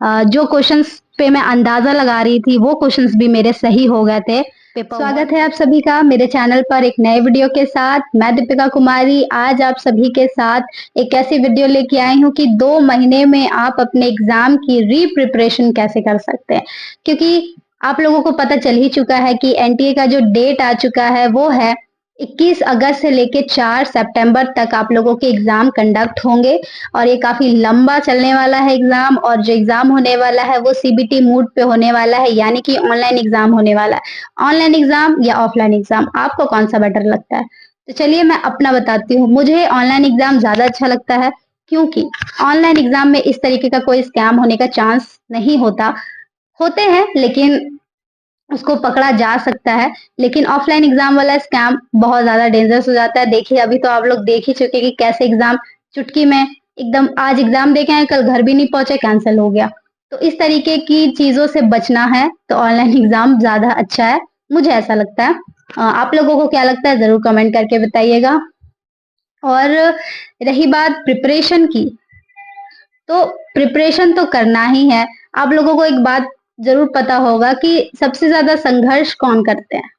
जो क्वेश्चंस पे मैं अंदाजा लगा रही थी वो क्वेश्चंस भी मेरे सही हो गए थे। स्वागत है आप सभी का मेरे चैनल पर एक नए वीडियो के साथ। मैं दीपिका कुमारी आज आप सभी के साथ एक ऐसी वीडियो लेके आई हूँ कि 2 महीने में आप अपने एग्जाम की री प्रिपरेशन कैसे कर सकते हैं। क्योंकि आप लोगों को पता चल ही चुका है कि एनटीए का जो डेट आ चुका है वो है 21 अगस्त से लेके 4 सितंबर तक आप लोगों के एग्जाम कंडक्ट होंगे। और ये काफी लंबा चलने वाला है एग्जाम, और जो एग्जाम होने वाला है वो सीबीटी मोड पे होने वाला है, यानी कि ऑनलाइन एग्जाम होने वाला है। ऑनलाइन एग्जाम या ऑफलाइन एग्जाम, आपको कौन सा बेटर लगता है? तो चलिए मैं अपना बताती हूँ। मुझे ऑनलाइन एग्जाम ज्यादा अच्छा लगता है, क्योंकि ऑनलाइन एग्जाम में इस तरीके का कोई स्कैम होने का चांस नहीं होता। होते हैं लेकिन उसको पकड़ा जा सकता है। लेकिन ऑफलाइन एग्जाम वाला स्कैम बहुत ज्यादा डेंजरस हो जाता है। देखिए अभी तो आप लोग देख ही चुके कि कैसे एग्जाम चुटकी में एकदम आज एग्जाम देके आए, कल घर भी नहीं पहुंचे, कैंसिल हो गया। तो इस तरीके की चीजों से बचना है तो ऑनलाइन एग्जाम ज्यादा अच्छा है, मुझे ऐसा लगता है। आप लोगों को क्या लगता है जरूर कमेंट करके बताइएगा। और रही बात प्रिपरेशन की, तो प्रिपरेशन तो करना ही है। आप लोगों को एक बात जरूर पता होगा कि सबसे ज्यादा संघर्ष कौन करते हैं।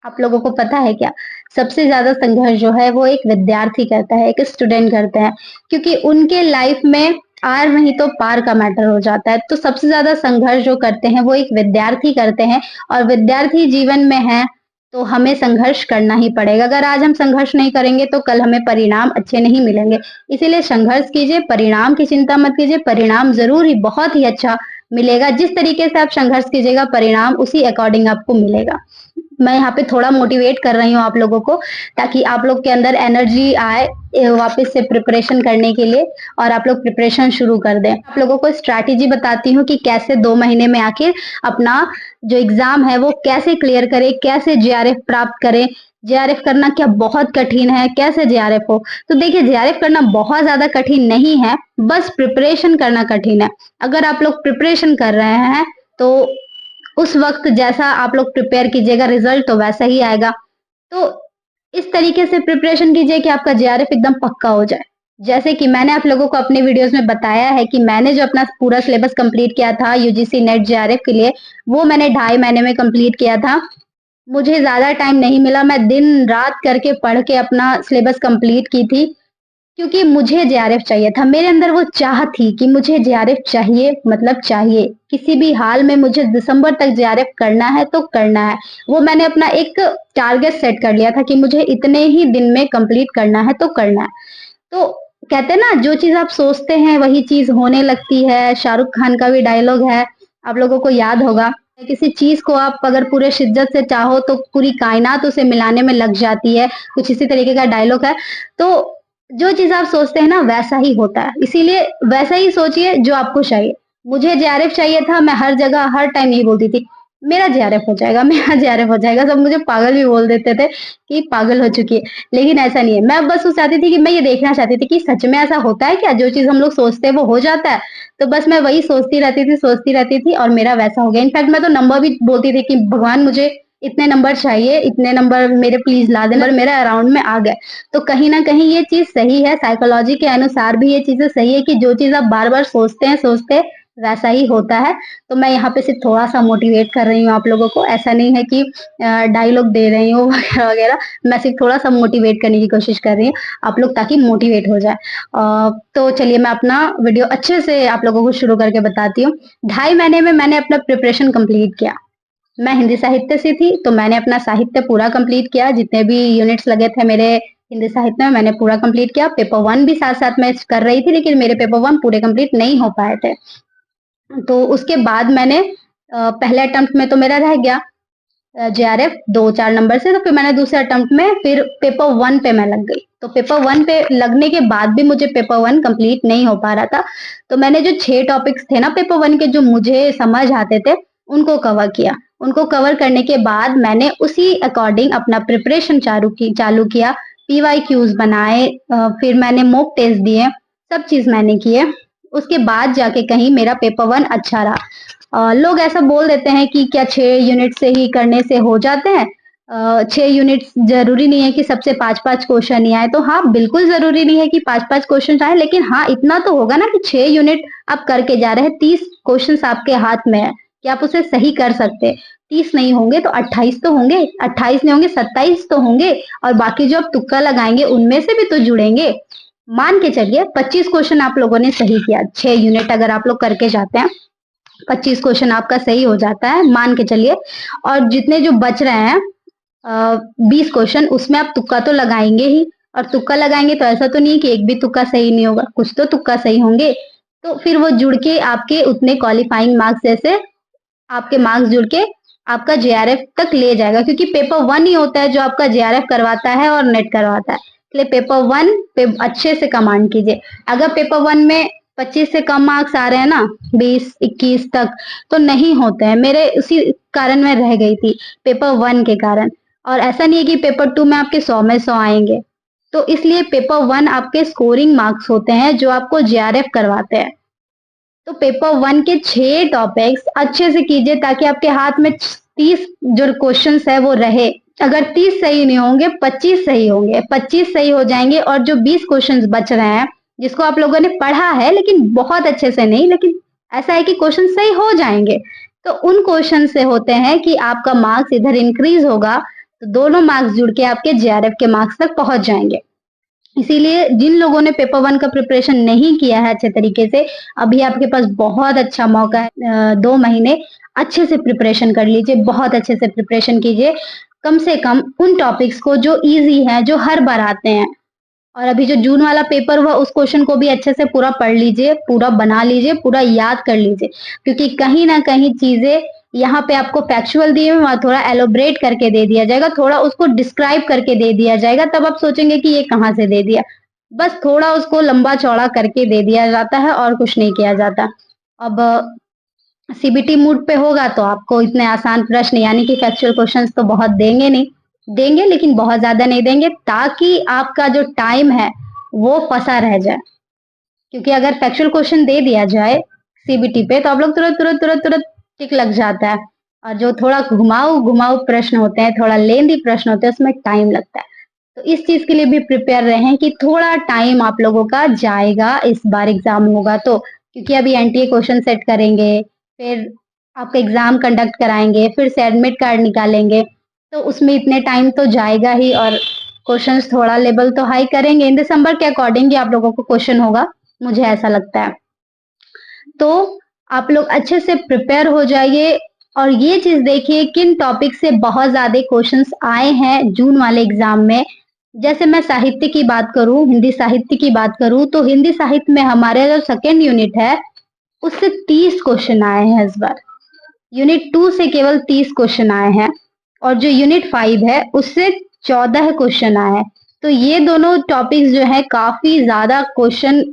आप लोगों को पता है क्या? सबसे ज्यादा संघर्ष जो है वो एक विद्यार्थी करता है, एक स्टूडेंट करते हैं। क्योंकि उनके लाइफ में आर नहीं तो पार का मैटर हो जाता है। तो सबसे ज्यादा संघर्ष जो करते हैं वो एक विद्यार्थी करते हैं। और विद्यार्थी जीवन में है तो हमें संघर्ष करना ही पड़ेगा। अगर आज हम संघर्ष नहीं करेंगे तो कल हमें परिणाम अच्छे नहीं मिलेंगे। इसीलिए संघर्ष कीजिए, परिणाम की चिंता मत कीजिए। परिणाम जरूर ही बहुत ही अच्छा मिलेगा। जिस तरीके से आप संघर्ष कीजिएगा परिणाम उसी अकॉर्डिंग आपको मिलेगा। मैं यहाँ पे थोड़ा मोटिवेट कर रही हूँ आप लोगों को, ताकि आप लोग के अंदर एनर्जी आए वापस से प्रिपरेशन करने के लिए, और आप लोग प्रिपरेशन शुरू कर दें। आप लोगों को स्ट्रैटेजी बताती हूँ कि कैसे 2 महीने में आखिर अपना जो एग्जाम है वो कैसे क्लियर करें, कैसे जेआरएफ प्राप्त करें। जेआरएफ करना क्या बहुत कठिन है? कैसे जेआरएफ हो? तो देखिए जेआरएफ करना बहुत ज्यादा कठिन नहीं है, बस प्रिपरेशन करना कठिन है। अगर आप लोग प्रिपरेशन कर रहे हैं तो उस वक्त जैसा आप लोग प्रिपेयर कीजिएगा रिजल्ट तो वैसा ही आएगा। तो इस तरीके से प्रिपरेशन कीजिए कि आपका जेआरएफ एकदम पक्का हो जाए। जैसे कि मैंने आप लोगों को अपने वीडियोस में बताया है कि मैंने जो अपना पूरा सिलेबस कंप्लीट किया था यूजीसी नेट जेआरएफ के लिए, वो मैंने 2.5 महीने में कंप्लीट किया था। मुझे ज्यादा टाइम नहीं मिला, मैं दिन रात करके पढ़ के अपना सिलेबस कंप्लीट की थी। क्योंकि मुझे जेआरएफ चाहिए था, मेरे अंदर वो चाह थी कि मुझे जेआरएफ चाहिए, मतलब चाहिए किसी भी हाल में मुझे दिसंबर तक जेआरएफ करना है तो करना है। वो मैंने अपना एक टारगेट सेट कर लिया था कि मुझे इतने ही दिन में कंप्लीट करना है तो करना है। तो कहते हैं ना, जो चीज आप सोचते हैं वही चीज होने लगती है। शाहरुख खान का भी डायलॉग है, आप लोगों को याद होगा। किसी चीज को आप अगर पूरे शिद्दत से चाहो तो पूरी कायनात उसे मिलाने में लग जाती है, कुछ इसी तरीके का डायलॉग है। तो जो चीज आप सोचते हैं ना वैसा ही होता है, इसीलिए वैसा ही सोचिए जो आपको चाहिए। मुझे जेआरएफ चाहिए था, मैं हर जगह हर टाइम यही बोलती थी मेरा जेआरएफ हो जाएगा, मेरा जेआरएफ हो जाएगा। सब मुझे पागल भी बोल देते थे कि पागल हो चुकी है। लेकिन ऐसा नहीं है, मैं बस वो चाहती थी कि मैं ये देखना चाहती थी कि सच में ऐसा होता है क्या, जो चीज हम लोग सोचते हैं वो हो जाता है। तो बस मैं वही सोचती रहती थी और मेरा वैसा हो गया। इनफैक्ट मैं तो नंबर भी बोलती थी कि भगवान मुझे इतने नंबर चाहिए, इतने नंबर मेरे प्लीज ला देना, पर मेरा अराउंड में आ गए। तो कहीं ना कहीं ये चीज सही है, साइकोलॉजी के अनुसार भी ये चीजें सही है कि जो चीज आप बार बार सोचते हैं वैसा ही होता है। तो मैं यहाँ पे सिर्फ थोड़ा सा मोटिवेट कर रही हूँ आप लोगों को, ऐसा नहीं है कि डायलॉग दे रही हूँ वगैरह वगैरह। मैं सिर्फ थोड़ा सा मोटिवेट करने की कोशिश कर रही हूँ आप लोग, ताकि मोटिवेट हो जाए। तो चलिए मैं अपना वीडियो अच्छे से आप लोगों को शुरू करके बताती हूँ। 2.5 महीने में मैंने अपना प्रिपरेशन कंप्लीट किया। मैं हिंदी साहित्य से थी तो मैंने अपना साहित्य पूरा कंप्लीट किया। जितने भी यूनिट्स लगे थे मेरे हिंदी साहित्य में मैंने पूरा कंप्लीट किया। पेपर 1 भी साथ साथ मैं कर रही थी, लेकिन मेरे पेपर 1 पूरे कंप्लीट नहीं हो पाए थे। तो उसके बाद मैंने पहले अटेम्प्ट में तो मेरा रह गया जेआरएफ 2-4 नंबर से। तो फिर मैंने दूसरे अटेम्प्ट में फिर पेपर 1 पे मैं लग गई। तो पेपर 1 पे लगने के बाद भी मुझे पेपर 1 कंप्लीट नहीं हो पा रहा था। तो मैंने जो 6 टॉपिक्स थे ना पेपर 1 के, जो मुझे समझ आते थे, उनको कवर किया। उनको कवर करने के बाद मैंने उसी अकॉर्डिंग अपना प्रिपरेशन चालू किया। पीवाईक्यूज बनाए, फिर मैंने मॉक टेस्ट दिए, सब चीज मैंने किए। उसके बाद जाके कहीं मेरा पेपर 1 अच्छा रहा। लोग ऐसा बोल देते हैं कि क्या 6 यूनिट से ही करने से हो जाते हैं। 6 यूनिट्स जरूरी नहीं है कि सबसे 5-5 क्वेश्चन ही आए। तो हाँ, बिल्कुल जरूरी नहीं है कि 5-5 क्वेश्चन आए, लेकिन हाँ इतना तो होगा ना कि 6 यूनिट आप करके जा रहे हैं, 30 क्वेश्चन आपके हाथ में है कि आप उसे सही कर सकते हैं। 30 नहीं होंगे तो 28 तो होंगे, 28 नहीं होंगे 27 तो होंगे, और बाकी जो आप तुक्का लगाएंगे उनमें से भी तो जुड़ेंगे। मान के चलिए 25 क्वेश्चन आप लोगों ने सही किया, 6 यूनिट अगर आप लोग करके जाते हैं, 25 क्वेश्चन आपका सही हो जाता है मान के चलिए, और जितने जो बच रहे हैं 20 क्वेश्चन, उसमें आप तुक्का तो लगाएंगे ही। और तुक्का लगाएंगे तो ऐसा तो नहीं कि एक भी तुक्का सही नहीं होगा, कुछ तो तुक्का सही होंगे। तो फिर वो जुड़ के आपके उतने क्वालिफाइंग मार्क्स, जैसे आपके मार्क्स जुड़ के आपका जेआरएफ तक ले जाएगा, क्योंकि पेपर 1 ही होता है जो आपका जेआरएफ करवाता है और नेट करवाता है। इसलिए पेपर 1 पे अच्छे से कमांड कीजिए। अगर पेपर 1 में 25 से कम मार्क्स आ रहे हैं ना, 20-21 तक, तो नहीं होते हैं। मेरे उसी कारण मैं रह गई थी, पेपर 1 के कारण। और ऐसा नहीं है कि पेपर 2 में आपके 100 में 100 आएंगे। तो इसलिए पेपर 1 आपके स्कोरिंग मार्क्स होते हैं जो आपको जेआरएफ करवाते हैं। तो पेपर 1 के 6 टॉपिक्स अच्छे से कीजिए, ताकि आपके हाथ में 30 जो क्वेश्चंस है वो रहे। अगर 30 सही नहीं होंगे, 25 सही होंगे, 25 सही हो जाएंगे, और जो 20 क्वेश्चंस बच रहे हैं जिसको आप लोगों ने पढ़ा है लेकिन बहुत अच्छे से नहीं, लेकिन ऐसा है कि क्वेश्चन सही हो जाएंगे, तो उन क्वेश्चन से होते हैं कि आपका मार्क्स इधर इंक्रीज होगा, तो दोनों मार्क्स जुड़ के आपके जेआरएफ के मार्क्स तक पहुंच जाएंगे। इसीलिए जिन लोगों ने पेपर 1 का प्रिपरेशन नहीं किया है अच्छे तरीके से, अभी आपके पास बहुत अच्छा मौका है। 2 महीने अच्छे से प्रिपरेशन कर लीजिए, बहुत अच्छे से प्रिपरेशन कीजिए, कम से कम उन टॉपिक्स को जो इजी हैं, जो हर बार आते हैं। और अभी जो जून वाला पेपर हुआ उस क्वेश्चन को भी अच्छे से पूरा पढ़ लीजिए, पूरा बना लीजिए, पूरा याद कर लीजिए, क्योंकि कहीं ना कहीं चीजें यहाँ पे आपको फैक्चुअल दिए हुए, वहां थोड़ा एलोब्रेट करके दे दिया जाएगा, थोड़ा उसको डिस्क्राइब करके दे दिया जाएगा, तब आप सोचेंगे कि ये कहाँ से दे दिया। बस थोड़ा उसको लंबा चौड़ा करके दे दिया जाता है और कुछ नहीं किया जाता। अब सीबीटी मूड पे होगा तो आपको इतने आसान प्रश्न यानी कि फैक्चुअल क्वेश्चंस तो बहुत देंगे नहीं, देंगे लेकिन बहुत ज्यादा नहीं देंगे, ताकि आपका जो टाइम है वो फंसा रह जाए। क्योंकि अगर फैक्चुअल क्वेश्चन दे दिया जाए सीबीटी पे तो आप लोग तुरंत तुरंत तुरंत तुरंत टिक लग जाता है, और जो थोड़ा घुमाऊ घुमाऊ प्रश्न होते हैं, थोड़ा लेंदी प्रश्न होते हैं, उसमें टाइम लगता है। तो इस चीज के लिए भी प्रिपेयर रहें कि थोड़ा टाइम आप लोगों का जाएगा इस बार एग्जाम होगा तो, क्योंकि अभी एनटीए क्वेश्चन सेट करेंगे, फिर आपका एग्जाम कंडक्ट कराएंगे, फिर से एडमिट कार्ड निकालेंगे, तो उसमें इतने टाइम तो जाएगा ही, और क्वेश्चंस थोड़ा लेवल तो हाई करेंगे। इन दिसंबर के अकॉर्डिंग आप लोगों को क्वेश्चन होगा, मुझे ऐसा लगता है। तो आप लोग अच्छे से प्रिपेयर हो जाइए, और ये चीज देखिए किन टॉपिक से बहुत ज्यादा क्वेश्चंस आए हैं जून वाले एग्जाम में। जैसे मैं साहित्य की बात करूं, हिंदी साहित्य की बात करूं, तो हिंदी साहित्य में हमारे जो सेकेंड यूनिट है उससे 30 क्वेश्चन आए हैं इस बार। यूनिट 2 से केवल 30 क्वेश्चन आए हैं, और जो यूनिट 5 है उससे 14 क्वेश्चन आए हैं। तो ये दोनों टॉपिक्स जो है काफी ज्यादा क्वेश्चन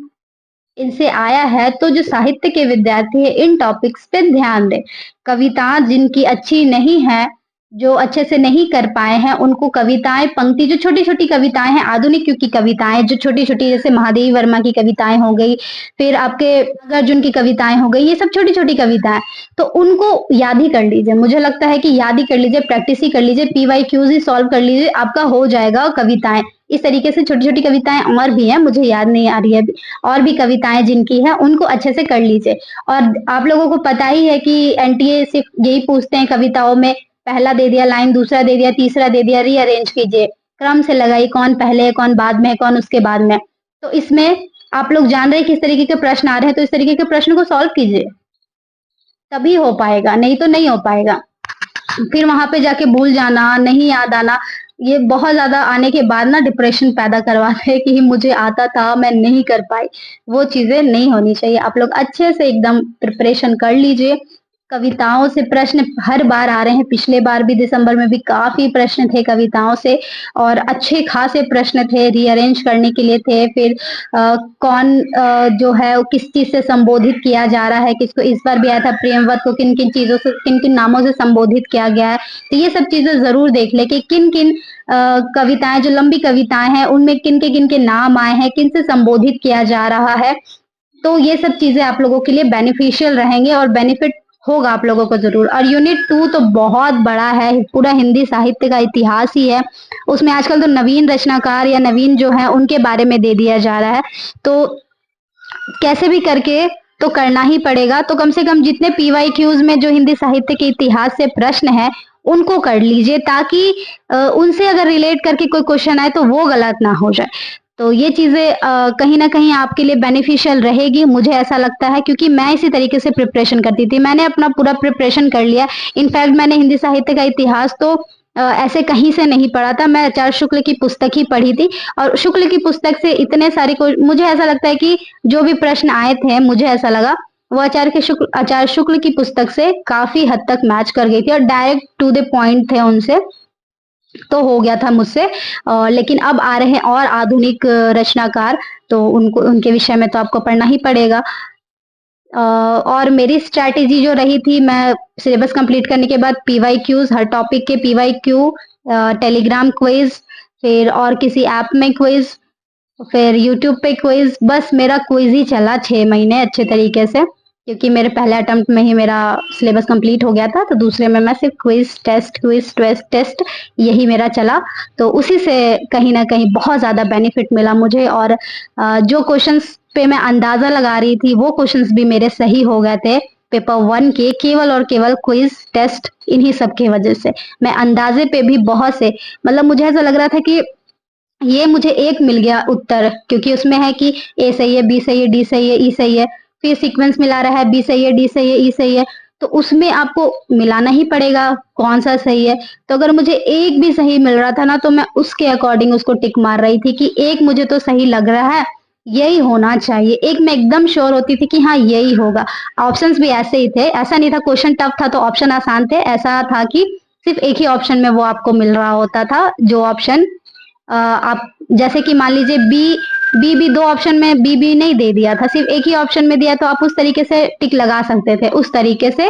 इनसे आया है। तो जो साहित्य के विद्यार्थी है इन टॉपिक्स पे ध्यान दें। कविताएं जिनकी अच्छी नहीं है, जो अच्छे से नहीं कर पाए हैं, उनको कविताएं पंक्ति जो छोटी छोटी कविताएं हैं, आधुनिक युग की कविताएं जो छोटी छोटी, जैसे महादेवी वर्मा की कविताएं हो गई, फिर आपके अर्जुन की कविताएं हो गई, ये सब छोटी छोटी कविताएं, तो उनको याद ही कर लीजिए। मुझे लगता है कि याद ही कर लीजिए, प्रैक्टिस ही कर लीजिए, PYQs ही सॉल्व कर लीजिए, आपका हो जाएगा कविताएं। इस तरीके से छोटी छोटी कविताएं और भी हैं, मुझे याद नहीं आ रही है, और भी कविताएं जिनकी है उनको अच्छे से कर लीजिए। और आप लोगों को पता ही है कि एनटीए सिर्फ यही पूछते हैं कविताओं में, पहला दे दिया लाइन, दूसरा दे दिया, तीसरा दे दिया, रीअरेंज कीजिए, क्रम से लगाइए, कौन पहले है, कौन बाद में है, कौन उसके बाद में। तो इसमें आप लोग जान रहे हैं किस तरीके के प्रश्न आ रहे हैं, तो इस तरीके के प्रश्न को सॉल्व कीजिए, तभी हो पाएगा, नहीं तो नहीं हो पाएगा। फिर वहां पे जाके भूल जाना, नहीं याद आना, ये बहुत ज्यादा आने के बाद ना डिप्रेशन पैदा करवाते हैं कि मुझे आता था मैं नहीं कर पाई। वो चीजें नहीं होनी चाहिए। आप लोग अच्छे से एकदम प्रिपरेशन कर लीजिए। कविताओं से प्रश्न हर बार आ रहे हैं, पिछले बार भी दिसंबर में भी काफी प्रश्न थे कविताओं से, और अच्छे खासे प्रश्न थे, रीअरेंज करने के लिए थे। फिर कौन जो है वो किस चीज से संबोधित किया जा रहा है, किसको, इस बार भी आया था प्रेमवत को किन किन चीजों से, किन किन नामों से संबोधित किया गया है। तो ये सब चीजें जरूर देख ले कि किन किन कविताएं, जो लंबी कविताएं हैं उनमें किन के नाम आए हैं, किन से संबोधित किया जा रहा है। तो ये सब चीजें आप लोगों के लिए बेनिफिशियल रहेंगे और बेनिफिट होगा आप लोगों को जरूर। और यूनिट 2 तो बहुत बड़ा है, पूरा हिंदी साहित्य का इतिहास ही है। उसमें आजकल तो नवीन रचनाकार या नवीन जो है उनके बारे में दे दिया जा रहा है, तो कैसे भी करके तो करना ही पड़ेगा। तो कम से कम जितने PYQs में जो हिंदी साहित्य के इतिहास से प्रश्न है उनको कर लीजिए, ताकि उनसे अगर रिलेट करके कोई क्वेश्चन आए तो वो गलत ना हो जाए। तो ये चीजें कहीं ना कहीं आपके लिए बेनिफिशियल रहेगी, मुझे ऐसा लगता है, क्योंकि मैं इसी तरीके से प्रिपरेशन करती थी। मैंने अपना पूरा प्रिपरेशन कर लिया। इनफैक्ट मैंने हिंदी साहित्य का इतिहास तो ऐसे कहीं से नहीं पढ़ा था, मैं आचार्य शुक्ल की पुस्तक ही पढ़ी थी। और शुक्ल की पुस्तक से इतने सारे को मुझे ऐसा लगता है कि जो भी प्रश्न आए थे, मुझे ऐसा लगा वो आचार्य शुक्ल की पुस्तक से काफी हद तक मैच कर गई थी और डायरेक्ट टू द पॉइंट थे उनसे, तो हो गया था मुझसे। लेकिन अब आ रहे हैं और आधुनिक रचनाकार, तो उनको उनके विषय में तो आपको पढ़ना ही पड़ेगा। और मेरी स्ट्रैटेजी जो रही थी, मैं सिलेबस कंप्लीट करने के बाद PYQs, हर टॉपिक के PYQ, टेलीग्राम क्विज, फिर और किसी ऐप में क्विज, फिर यूट्यूब पे क्विज, बस मेरा क्विज ही चला 6 महीने अच्छे तरीके से, क्योंकि मेरे पहले अटेम्प्ट में ही मेरा सिलेबस कंप्लीट हो गया था। तो दूसरे में मैं सिर्फ क्विज टेस्ट यही मेरा चला। तो उसी से कहीं ना कहीं बहुत ज़्यादा बेनिफिट मिला मुझे। और जो क्वेश्चंस पे मैं अंदाज़ा लगा रही थी वो क्वेश्चंस भी मेरे सही हो गए थे पेपर 1 के, केवल और केवल क्विज टेस्ट इन्हीं सब की वजह से। मैं अंदाजे पे भी बहुत से, मतलब मुझे ऐसा लग रहा था कि ये मुझे एक मिल गया उत्तर, क्योंकि उसमें है कि A सही है, B सही है, D सही है, E सही है, फिर सीक्वेंस मिला रहा है, B सही है, D सही है, E सही है, तो उसमें आपको मिलाना ही पड़ेगा कौन सा सही है। तो अगर मुझे एक भी सही मिल रहा था ना, तो मैं उसके अकॉर्डिंग उसको टिक मार रही थी कि एक मुझे तो सही लग रहा है, यही होना चाहिए। एक मैं एकदम श्योर होती थी कि हाँ यही होगा। ऑप्शंस भी ऐसे ही थे, ऐसा नहीं था क्वेश्चन टफ था तो ऑप्शन आसान थे, ऐसा था कि सिर्फ एक ही ऑप्शन में वो आपको मिल रहा होता था, जो ऑप्शन आप जैसे कि मान लीजिए बी भी 2 ऑप्शन में बी नहीं दे दिया था, सिर्फ एक ही ऑप्शन में दिया, तो आप उस तरीके से टिक लगा सकते थे। उस तरीके से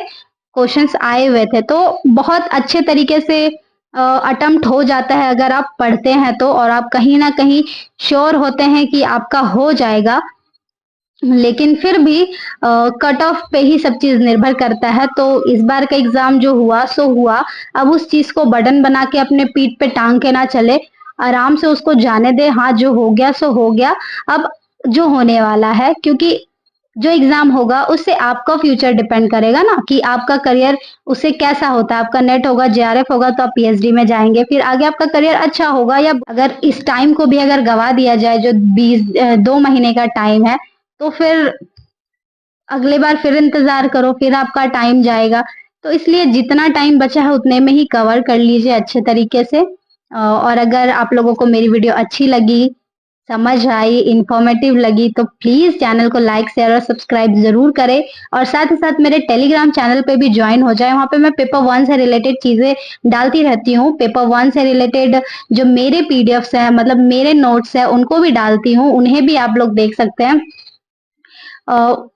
क्वेश्चंस आए हुए थे, तो बहुत अच्छे तरीके से अटेम्प्ट हो जाता है अगर आप पढ़ते हैं तो, और आप कहीं ना कहीं श्योर होते हैं कि आपका हो जाएगा। लेकिन फिर भी कट ऑफ पे ही सब चीज निर्भर करता है। तो इस बार का एग्जाम जो हुआ सो हुआ, अब उस चीज को बटन बना के अपने पीठ पे टांग के ना चले, आराम से उसको जाने दे। हाँ जो हो गया सो हो गया, अब जो होने वाला है, क्योंकि जो एग्जाम होगा उससे आपका फ्यूचर डिपेंड करेगा ना, कि आपका करियर उससे कैसा होता है। आपका नेट होगा, JRF होगा, तो आप PhD में जाएंगे, फिर आगे आपका करियर अच्छा होगा। या अगर इस टाइम को भी अगर गवा दिया जाए, जो 2 महीने का टाइम है, तो फिर अगले बार फिर इंतजार करो, फिर आपका टाइम जाएगा। तो इसलिए जितना टाइम बचा है उतने में ही कवर कर लीजिए अच्छे तरीके से। और अगर आप लोगों को मेरी वीडियो अच्छी लगी, समझ आई, इंफॉर्मेटिव लगी, तो प्लीज चैनल को लाइक, शेयर और सब्सक्राइब जरूर करें। और साथ ही साथ मेरे टेलीग्राम चैनल पे भी ज्वाइन हो जाए, वहां पे मैं पेपर 1 से रिलेटेड चीजें डालती रहती हूँ। पेपर 1 से रिलेटेड जो मेरे PDFs है, मतलब मेरे नोट्स है, उनको भी डालती हूँ, उन्हें भी आप लोग देख सकते हैं।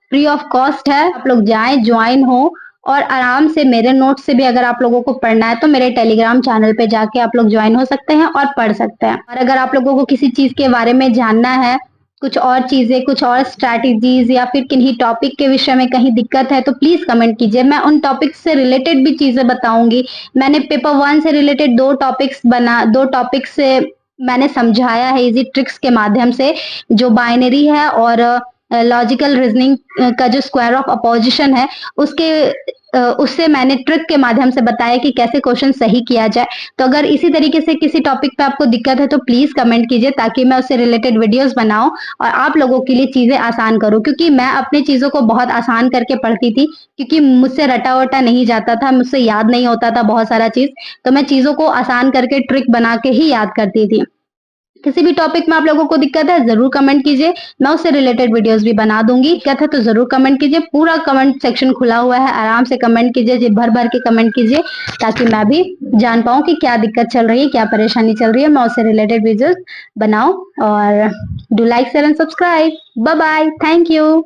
फ्री ऑफ कॉस्ट है, आप लोग जाएं, ज्वाइन हो, और आराम से मेरे नोट से भी अगर आप लोगों को पढ़ना है तो मेरे टेलीग्राम चैनल पे जाके आप लोग ज्वाइन हो सकते हैं और पढ़ सकते हैं। और अगर आप लोगों को किसी चीज के बारे में जानना है, कुछ और चीजें, कुछ और स्ट्रैटेजीज, या फिर किन्हीं टॉपिक के विषय में कहीं दिक्कत है, तो प्लीज कमेंट कीजिए, मैं उन टॉपिक्स से रिलेटेड भी चीजें बताऊंगी। मैंने पेपर 1 से रिलेटेड 2 टॉपिक्स से मैंने समझाया है इजी ट्रिक्स के माध्यम से, जो बाइनरी है और लॉजिकल रीजनिंग का जो स्क्वायर ऑफ अपोजिशन है, उससे मैंने ट्रिक के माध्यम से बताया कि कैसे क्वेश्चन सही किया जाए। तो अगर इसी तरीके से किसी टॉपिक पे आपको दिक्कत है तो प्लीज कमेंट कीजिए, ताकि मैं उससे रिलेटेड वीडियोस बनाऊं और आप लोगों के लिए चीजें आसान करूं। क्योंकि मैं अपनी चीजों को बहुत आसान करके पढ़ती थी, क्योंकि मुझसे रटा वटा नहीं जाता था, मुझसे याद नहीं होता था बहुत सारा चीज, तो मैं चीजों को आसान करके ट्रिक बना के ही याद करती थी। किसी भी टॉपिक में आप लोगों को दिक्कत है जरूर कमेंट कीजिए, मैं उससे रिलेटेड वीडियोस भी बना दूंगी। दिक्कत है तो जरूर कमेंट कीजिए, पूरा कमेंट सेक्शन खुला हुआ है, आराम से कमेंट कीजिए, जी भर भर के कमेंट कीजिए, ताकि मैं भी जान पाऊँ कि क्या दिक्कत चल रही है, क्या परेशानी चल रही है, मैं उससे रिलेटेड वीडियोस बनाऊं। और do like, share and subscribe. Bye bye, thank you.